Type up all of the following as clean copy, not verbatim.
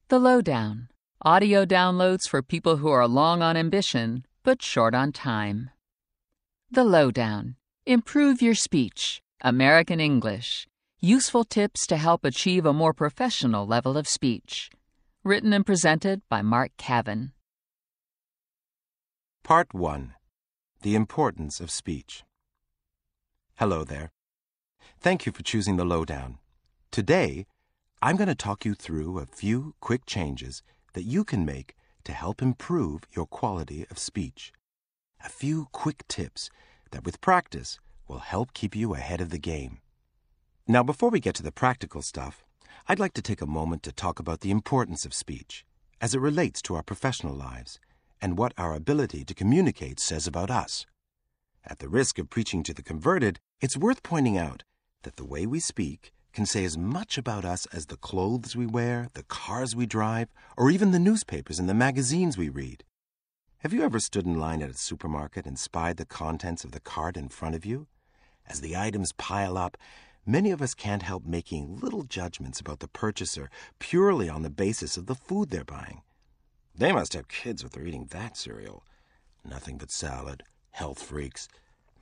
The Lowdown. Audio downloads for people who are long on ambition, but short on time. The Lowdown. Improve your speech. American English. Useful tips to help achieve a more professional level of speech. Written and presented by Mark Caven. Part 1. The Importance of Speech. Hello there. Thank you for choosing the Lowdown. Today, I'm going to talk you through a few quick changes that you can make to help improve your quality of speech. A few quick tips that with practice will help keep you ahead of the game. Now, before we get to the practical stuff, I'd like to take a moment to talk about the importance of speech as it relates to our professional lives and what our ability to communicate says about us. At the risk of preaching to the converted, it's worth pointing out that the way we speak can say as much about us as the clothes we wear, the cars we drive, or even the newspapers and the magazines we read. Have you ever stood in line at a supermarket and spied the contents of the cart in front of you? As the items pile up, many of us can't help making little judgments about the purchaser purely on the basis of the food they're buying. They must have kids if they're eating that cereal. Nothing but salad. Health freaks.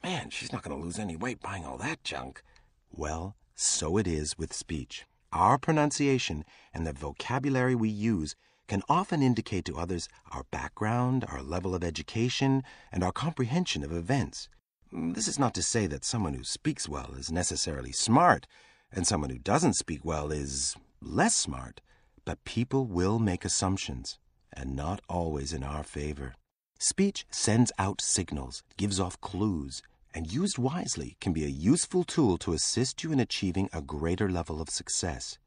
Man, she's not going to lose any weight buying all that junk. Well, so it is with speech. Our pronunciation and the vocabulary we use can often indicate to others our background, our level of education, and our comprehension of events. This is not to say that someone who speaks well is necessarily smart, and someone who doesn't speak well is less smart, but people will make assumptions, and not always in our favor. Speech sends out signals, gives off clues, and used wisely can be a useful tool to assist you in achieving a greater level of success.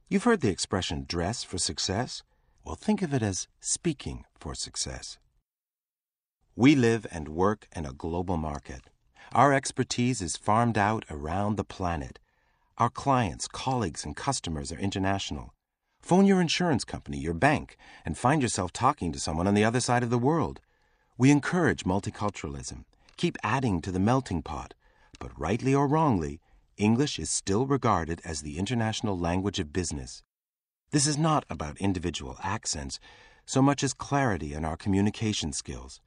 You've heard the expression dress for success? Well, think of it as speaking for success. We live and work in a global market. Our expertise is farmed out around the planet. Our clients, colleagues, and customers are international. Phone your insurance company, your bank, and find yourself talking to someone on the other side of the world. We encourage multiculturalism, keep adding to the melting pot, but rightly or wrongly, English is still regarded as the international language of business. This is not about individual accents so much as clarity in our communication skills.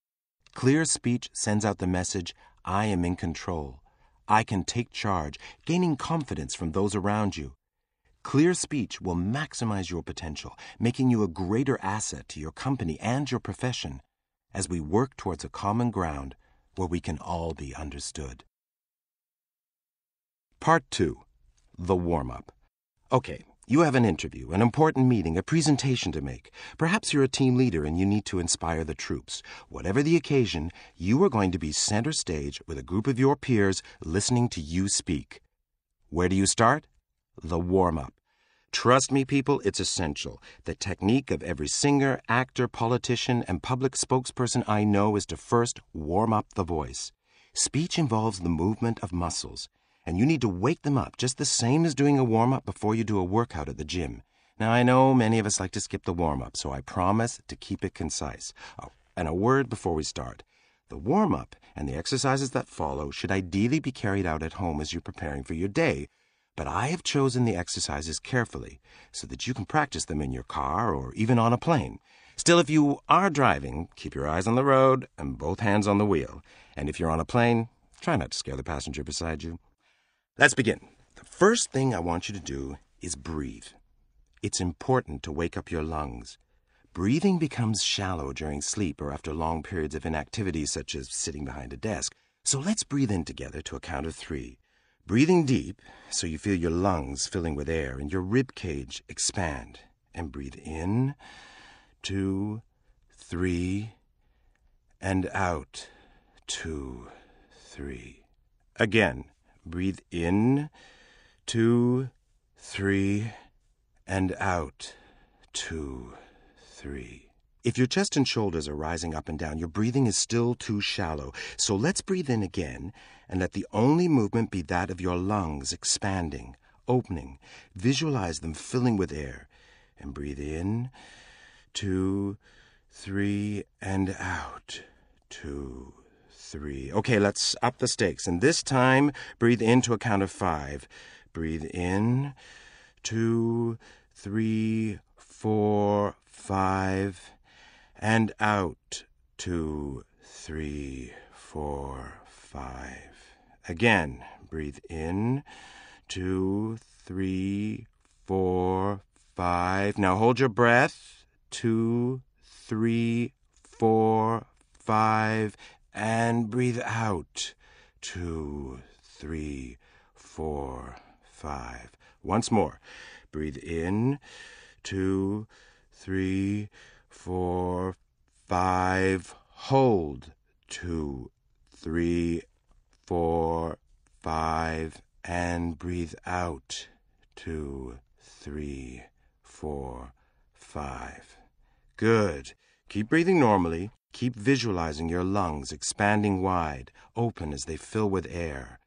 Clear speech sends out the message, I am in control. I can take charge, gaining confidence from those around you. Clear speech will maximize your potential, making you a greater asset to your company and your profession as we work towards a common ground where we can all be understood. Part 2. The warm-up. Okay, you have an interview, an important meeting, a presentation to make. Perhaps you're a team leader and you need to inspire the troops. Whatever the occasion, you are going to be center stage with a group of your peers listening to you speak. Where do you start? The warm-up. Trust me, people, it's essential. The technique of every singer, actor, politician, and public spokesperson I know is to first warm up the voice. Speech involves the movement of muscles, and you need to wake them up just the same as doing a warm-up before you do a workout at the gym. Now, I know many of us like to skip the warm-up, so I promise to keep it concise. Oh, and a word before we start. The warm-up and the exercises that follow should ideally be carried out at home as you're preparing for your day, but I have chosen the exercises carefully so that you can practice them in your car or even on a plane. Still, if you are driving, keep your eyes on the road and both hands on the wheel. And if you're on a plane, try not to scare the passenger beside you. Let's begin. The first thing I want you to do is breathe. It's important to wake up your lungs. Breathing becomes shallow during sleep or after long periods of inactivity such as sitting behind a desk. So let's breathe in together to a count of 3. Breathing deep so you feel your lungs filling with air and your rib cage expand. And breathe in, 2, 3, and out, 2, 3. Again, breathe in, 2, 3, and out, 2, 3. If your chest and shoulders are rising up and down, your breathing is still too shallow. So let's breathe in again and let the only movement be that of your lungs expanding, opening. Visualize them filling with air. And breathe in, 2, 3, and out, 2, 3. Okay, let's up the stakes. And this time, breathe in to a count of 5. Breathe in, 2, 3, 4, 5, and out. 2, 3, 4, 5. Again, breathe in. 2, 3, 4, 5. Now hold your breath. 2, 3, 4, 5. And breathe out. 2, 3, 4, 5. Once more. Breathe in. 2, 3, 4, 5. Hold. 2, 3, 4, 5. And breathe out. 2, 3, 4, 5. Good. Keep breathing normally. Keep visualizing your lungs expanding wide, open as they fill with air.